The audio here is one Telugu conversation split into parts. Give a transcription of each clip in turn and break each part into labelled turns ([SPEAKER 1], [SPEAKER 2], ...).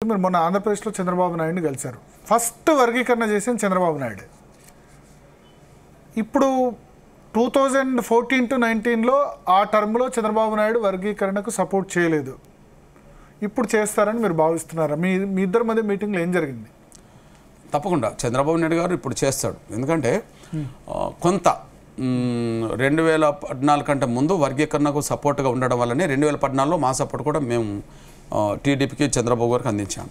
[SPEAKER 1] మీరు మొన్న ఆంధ్రప్రదేశ్లో చంద్రబాబు నాయుడిని కలిశారు. ఫస్ట్ వర్గీకరణ చేసింది చంద్రబాబు నాయుడు. ఇప్పుడు 2014 to 19లో ఆ టర్మ్లో చంద్రబాబు నాయుడు వర్గీకరణకు సపోర్ట్ చేయలేదు. ఇప్పుడు చేస్తారని మీరు భావిస్తున్నారా? మీ ఇద్దరి మధ్య మీటింగ్లో ఏం జరిగింది?
[SPEAKER 2] తప్పకుండా చంద్రబాబు నాయుడు గారు ఇప్పుడు చేస్తాడు. ఎందుకంటే కొంత 2014 కంటే ముందు వర్గీకరణకు సపోర్ట్గా ఉండడం వల్లనే 2014లో మా సపోర్ట్ కూడా మేము టీడీపీకి చంద్రబాబు గారికి అందించాం.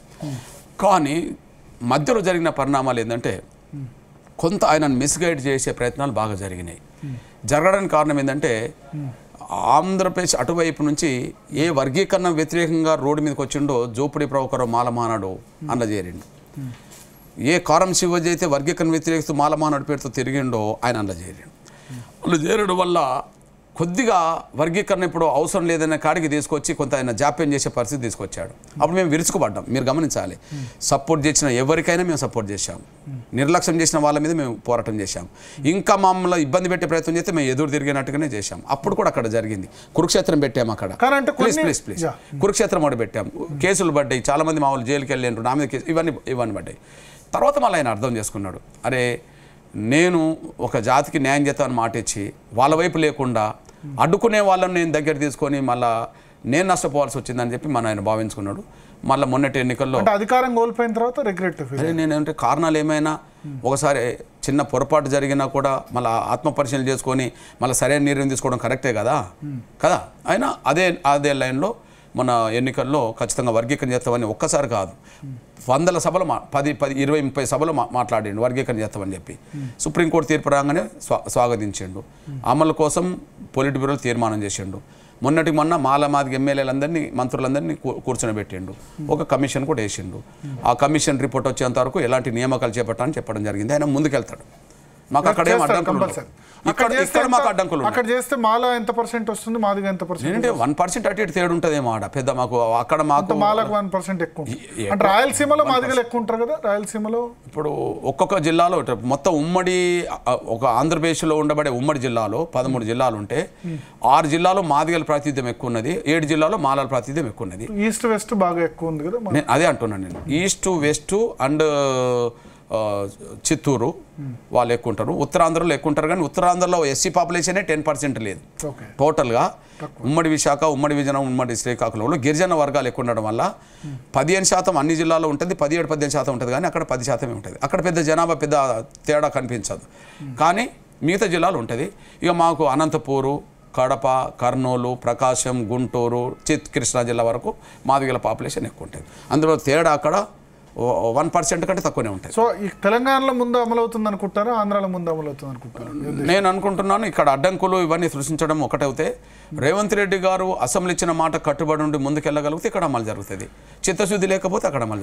[SPEAKER 2] కానీ మధ్యలో జరిగిన పరిణామాలు ఏంటంటే కొంత ఆయనను మిస్గైడ్ చేసే ప్రయత్నాలు బాగా జరిగినాయి. జరగడానికి కారణం ఏంటంటే ఆంధ్రప్రదేశ్ అటువైపు నుంచి ఏ వర్గీకరణ వ్యతిరేకంగా రోడ్డు మీదకి వచ్చిండో జోపిడి ప్రవకరో మాలమానాడు అన్న చేరిండు. ఏ కారం శివజీ అయితే వర్గీకరణ వ్యతిరేకిస్తూ మాలమానాడు పేరుతో తిరిగిండో ఆయన అందులో చేరిండు. అందులో చేరడం వల్ల కొద్దిగా వర్గీకరణ ఇప్పుడు అవసరం లేదనే కాడికి తీసుకొచ్చి కొంత ఆయన జాప్యం చేసే పరిస్థితి తీసుకొచ్చాడు. అప్పుడు మేము విరుచుకుపడ్డాం. మీరు గమనించాలి, సపోర్ట్ చేసిన ఎవరికైనా మేము సపోర్ట్ చేశాం, నిర్లక్ష్యం చేసిన వాళ్ళ మీద మేము పోరాటం చేశాం. ఇంకా మమ్మల్ని ఇబ్బంది పెట్టే ప్రయత్నం చేస్తే మేము ఎదురు తిరిగినట్టుగానే చేశాం. అప్పుడు కూడా అక్కడ జరిగింది. కురుక్షేత్రం పెట్టాము అక్కడ. ప్లీజ్ కురుక్షేత్రం కూడా పెట్టాం. కేసులు పడ్డాయి, చాలామంది మా వాళ్ళు జైలుకి వెళ్ళారు, నా మీద కేసు ఇవన్నీ పడ్డాయి. తర్వాత మళ్ళీ ఆయన అర్థం చేసుకున్నాడు, అరే నేను ఒక జాతికి న్యాయం చేస్తామని మాట ఇచ్చి వాళ్ళ వైపు లేకుండా అడ్డుకునే వాళ్ళని నేను దగ్గర తీసుకొని మళ్ళీ నేను నష్టపోవాల్సి వచ్చిందని చెప్పి ఆయన భావించుకున్నాడు. మళ్ళీ మొన్నటి ఎన్నికల్లో
[SPEAKER 1] అధికారం కోల్పోయిన తర్వాత రిగ్రెట్.
[SPEAKER 2] నేనేంటే కారణాలు ఏమైనా ఒకసారి చిన్న పొరపాటు జరిగినా కూడా మళ్ళీ ఆత్మపరిశీలన చేసుకొని మళ్ళీ సరైన నిర్ణయం తీసుకోవడం కరెక్టే కదా. అయినా అదే లైన్లో మన ఎన్నికల్లో ఖచ్చితంగా వర్గీకరణ చేస్తామని ఒక్కసారి కాదు, 100 సభలు 10, 20, 30 సభలు మాట్లాడిండు వర్గీకరణ చేస్తామని చెప్పి. సుప్రీంకోర్టు తీర్పు రాగానే స్వాగతించిండు. అమలు కోసం పొలిట్ బ్యూరోలు తీర్మానం చేసిండు. మొన్న మాలమాదిగ ఎమ్మెల్యేలందరినీ మంత్రులందరినీ కూర్చొని ఒక కమిషన్ కూడా వేసిండు. ఆ కమిషన్ రిపోర్ట్ వచ్చేంత వరకు ఎలాంటి నియామకాలు చేపట్టాలని చెప్పడం జరిగింది. ఆయన ముందుకెళ్తాడు. మాకు అక్కడ ఏం అడ్డంకులు ఇక్కడ మాకు అడ్డంకులు
[SPEAKER 1] అక్కడ చేస్తే మాల ఎంత % వస్తుంది, మాదిగా ఎంత %?
[SPEAKER 2] ఏంటంటే 1% అటు ఇటు తేడా ఉంటుందేమో ఆడ పెద్ద మాకు అక్కడ మాకు
[SPEAKER 1] మాలకు 1% ఎక్కువ. అంటే రాయలసీమలో మాదిగలు ఎక్కువ ఉంటారు కదా. రాయలసీమలో ఇప్పుడు
[SPEAKER 2] ఒక్కొక్క జిల్లాలో మొత్తం ఉమ్మడి ఒక ఆంధ్రప్రదేశ్లో ఉండబడే ఉమ్మడి జిల్లాలో 13 జిల్లాలు ఉంటే 6 జిల్లాలో మాదిగల ప్రాతినిధ్యం ఎక్కువ ఉన్నది, 7 జిల్లాలో మాలల ప్రాతినిధ్యం ఎక్కువ ఉన్నది.
[SPEAKER 1] ఈస్ట్ వెస్ట్ బాగా ఎక్కువ ఉంది కదా.
[SPEAKER 2] నేను అదే అంటున్నాను. నేను ఈస్ట్ వెస్ట్ అండ్ చిత్తూరు వాళ్ళు ఎక్కువ ఉంటారు, ఉత్తరాంధ్రలో ఎక్కువ ఉంటారు. కానీ ఉత్తరాంధ్రలో ఎస్సీ పాపులేషనే 10% లేదు టోటల్గా. ఉమ్మడి విశాఖ, ఉమ్మడి విజయనగరం, ఉమ్మడి శ్రీకాకుళంలో గిరిజన వర్గాలు ఎక్కువ ఉండడం వల్ల 15% అన్ని జిల్లాలో ఉంటుంది, 17-18% ఉంటుంది. కానీ అక్కడ 10% ఉంటుంది. అక్కడ పెద్ద జనాభా పెద్ద తేడా కనిపించదు. కానీ మిగతా జిల్లాలు ఉంటుంది. ఇక మాకు అనంతపూరు, కడప, కర్నూలు, ప్రకాశం, గుంటూరు, కృష్ణా జిల్లా వరకు మాదిగల పాపులేషన్ ఎక్కువ ఉంటుంది. అందులో తేడా అక్కడ 1% కంటే తక్కువనే ఉంటాయి.
[SPEAKER 1] సో ఈ తెలంగాణలో ముందు అమలవుతుంది అనుకుంటారా, ఆంధ్రాలో ముందు అమలవుతుంది అనుకుంటారా?
[SPEAKER 2] నేను అనుకుంటున్నాను ఇక్కడ అడ్డంకులు ఇవన్నీ సృష్టించడం ఒకటవుతే రేవంత్ రెడ్డి గారు అసెంబ్లీ ఇచ్చిన మాట కట్టుబడి ఉండి ముందుకెళ్ళగలిగితే ఇక్కడ అమలు జరుగుతుంది. చిత్తశుద్ధి లేకపోతే అక్కడ అమలు